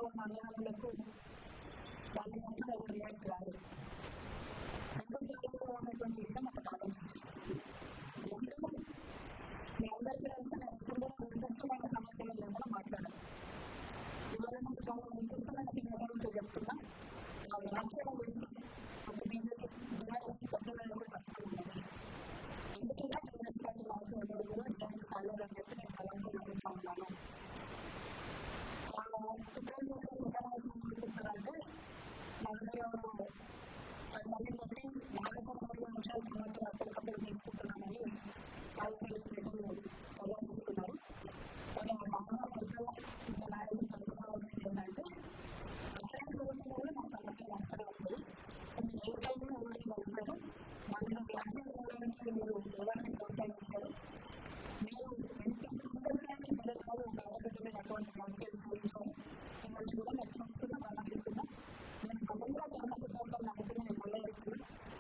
ఉన్న అన్నదమ్ములకు వాళ్ళ మధ్య రియాక్ట్ కాదు. అందరూ జాగ్రత్తగా ఉన్నటువంటి విషయం ఒకటి ఆలోచించాలి. మీ అందరికీ కలిసి నేను ఎప్పుడు నిర్దిష్టమైన సమస్యల లేకుండా మాట్లాడాను. ఇవాళ నిర్దిష్టమైన చిన్నతో చెప్తున్నా రాష్ట్రం గురించి ఒక బీజేపీ బీఆర్ఎస్ సభ్యులను కూడా కష్టం. ఎందుకంటే కాంగ్రెస్ పార్టీ అవసరం కూడా దానికి కాలేదని చెప్పి నేను కలంలో నడుస్తూ ఉన్నాను. చెప్తారంటే నలభై 10 మంది బట్టి 4 నిమిషాలు సమాచారం అప్పటికప్పుడు తీసుకుంటున్నామని కాల్కులేషన్ చదువుకుంటున్నారు. కానీ మహారాష్ట్రలో ఇంకా నాయకులు చదువుకోవాల్సింది ఏంటంటే అసలు రోజుల్లో నా సంగతి నష్టమే ఉంటుంది. మీరు ఏ టైంలో ఎవరికి కలిపారు, వాళ్ళని వ్యాఖ్యలు చేయడానికి మీరు ఎవరిని ప్రోత్సహించారు, మీరు ఎంత సందర్భాన్ని మొదటిసారి ఒక ఆడబిడ్డమైనటువంటి వ్యాఖ్యలు చూపించారు. ఇవన్నీ కూడా నేను చూస్తున్నా గమనిస్తున్నా. నేను గతంలో జన్మసిద్ధాంతం నమ్ముతున్న మళ్ళీ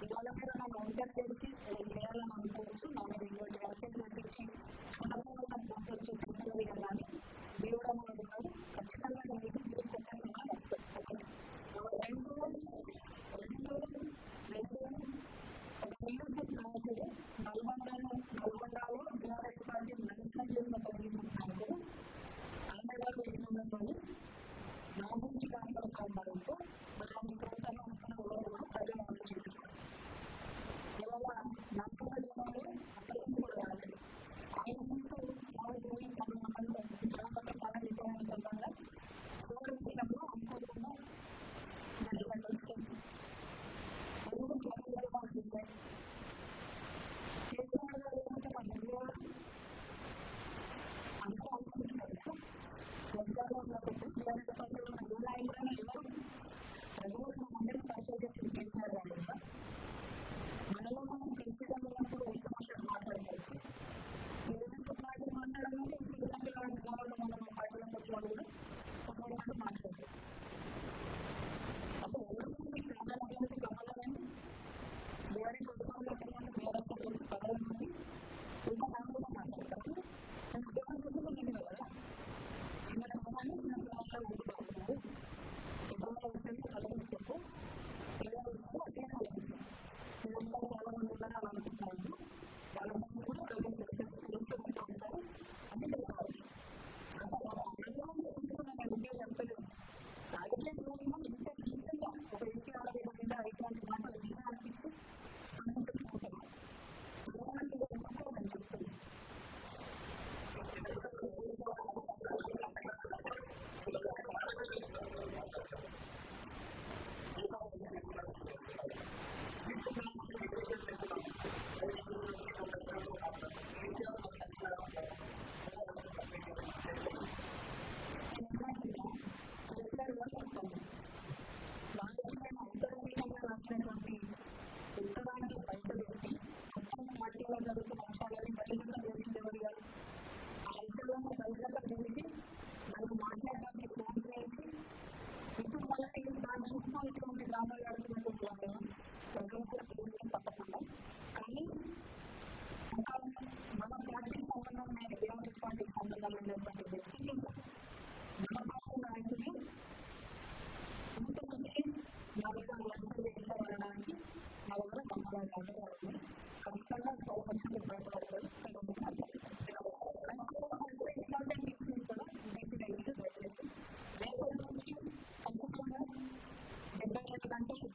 ఇవాళ మీరు నన్ను ఒంటరి చేసి చేయాలని అనుకోవచ్చు. నన్ను ఇటువంటి వ్యాఖ్యలు చేపించి సందర్భంగా వచ్చి చూపించాలి కానీ దేవుడు అనేది కాదు. ఖచ్చితంగా మీకు తిరిగి పెట్టాల్సిన వస్తుంది. ఒకటి రెండు ఒక లీడర్షిప్ నాయకుడు నల్గొండలో బీఆర్ఎస్ పార్టీ మంత్రులు కలిగిన నాయకుడు ఆంధ్రలో ఏమన్నది నా గురించి మాట్లాడుతున్నారంటే దాన్ని ప్రోత్సహిస్తున్న కూడా ప్రజలు ఆలోచించారు. ఇవాళ నాకున్న జనాలు అక్కడికి కూడా రాలేదు. ఆయన ముందు పోయి తన విజయాన్ని సందర్భంగా విషయంలో అనుకోకుండా ఎందుకు చేస్తున్నారు లేకుంటే మన విజయాలు అంతా అనుకుంటున్నారు. ఎగ్జామ్లో ఉన్నప్పుడు బీఆర్ఎస్ పార్టీలో ఉన్న ఏ నాయకుడైనా ఎవరు ప్రజలు అందరినీ పరిశోధించి చేసినారు కదా. మనలో మనం పెంచుకున్నప్పుడు ఇష్టం మాట్లాడుకోవచ్చు. ఏదైనా పార్టీ మాట్లాడాలని ఇంటి మనం పార్టీలోకి వచ్చిన వాళ్ళు కూడా ఒకటి మాట్లాడతారు. అసలు ఎవరికి ప్రజానికి గమనమని బీఆర్ఎస్ ఉద్యోగంలో బీఆర్ఎస్ గురించి పదవులు ఇంకా నాలుగు మాట్లాడతారు. ఉద్యోగం కోసం లేదు కదా. చిన్న సమయాన్ని చిన్న సమయాల్లో ఉండిపోతున్నారు. ఉద్యోగంలో విషయంలో కలగని చెప్పు పిల్లలు అట్లే కలగచ్చు. పిల్లల్లో చాలా మంది ఉన్నారు అని అనుకుంటున్నారు. వాళ్ళందరూ కూడా ప్రజలు తెలుసుకుంటూ ఉంటారు. అది తెలుసుకోవాలి. విద్య చెప్పలేదు. రాజకీయ రోజుల్లో ఇంత ఈజీగా ఒక ఇంటి ఆడపిల్ల మీద ఇటువంటి మాటలు నిజం అనిపించి స్పందించుకుంటారు. నేను చెప్తాను రాసినటువంటి ఉత్తరానికి బయటపెట్టి మొత్తం పార్టీలో జరుగుతున్న అంశాలని బహిరంగం చేసింది ఎవరు గారు? ఆ అంశాలను బహిరంగం చేసి నన్ను మాట్లాడడానికి ఫోన్ చేసి ఇప్పుడు మళ్ళీ దాని చుట్టూ ఇటువంటి డ్రామాలు ఆడుతున్నటువంటి వాళ్ళు ప్రజలు కూడా తెలియదు తప్పకుండా. కానీ ఇంకా మన పార్టీకి సంబంధం లేని బీఆర్ఎస్ పార్టీకి సంబంధం లేనటువంటి వ్యక్తికి మన పార్టీ నాయకులు ఇంతమంది నా దగ్గర లంచం వెళ్ళడానికి నా దగ్గర సంప్రదాయాలు ఖచ్చితంగా 100% బయటపడతారు. ఇంపార్టెంట్ ఇష్యూస్ కూడా దయచేసి రేపటి నుంచి ఖచ్చితంగా 70 గంటలు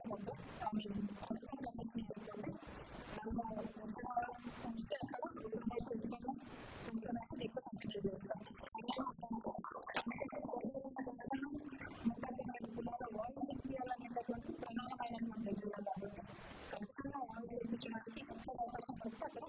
వద్ద ఆమె పథకం కమిటీ ఏంటంటే నన్ను ఎక్కడ ఉంటే అక్కడ ఉద్యోగాలు ఉంచుతాను ఎక్కువ కంపెనీ చేస్తాను వరల్డ్ తీయాలనేటటువంటి ప్రధానమైనటువంటి ఎజెండా కాబట్టి ఖచ్చితంగా వరల్డ్ చేయించడానికి కొత్త అవకాశం పడితే అక్కడ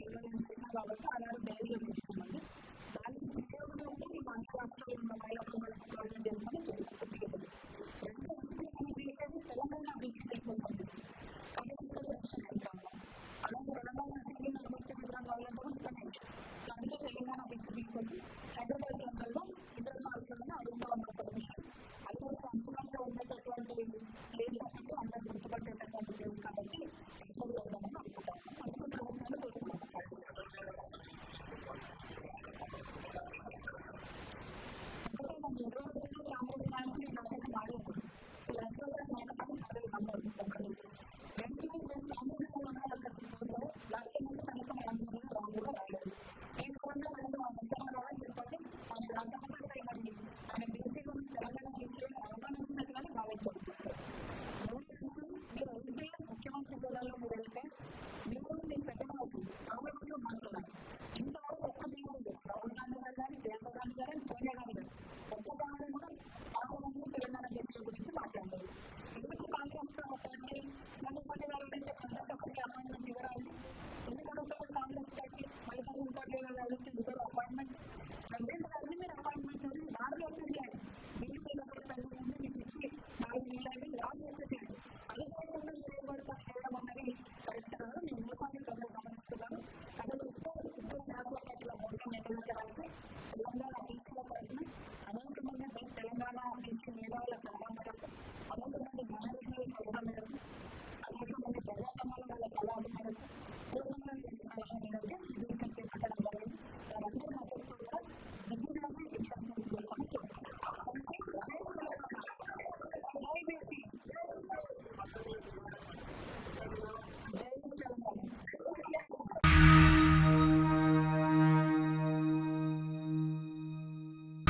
నిర్వహించడం కాబట్టి అలాంటి ధైర్యం తీసుకున్నాను దానికి ఉపయోగపడి మన రాష్ట్రంలో ఉన్న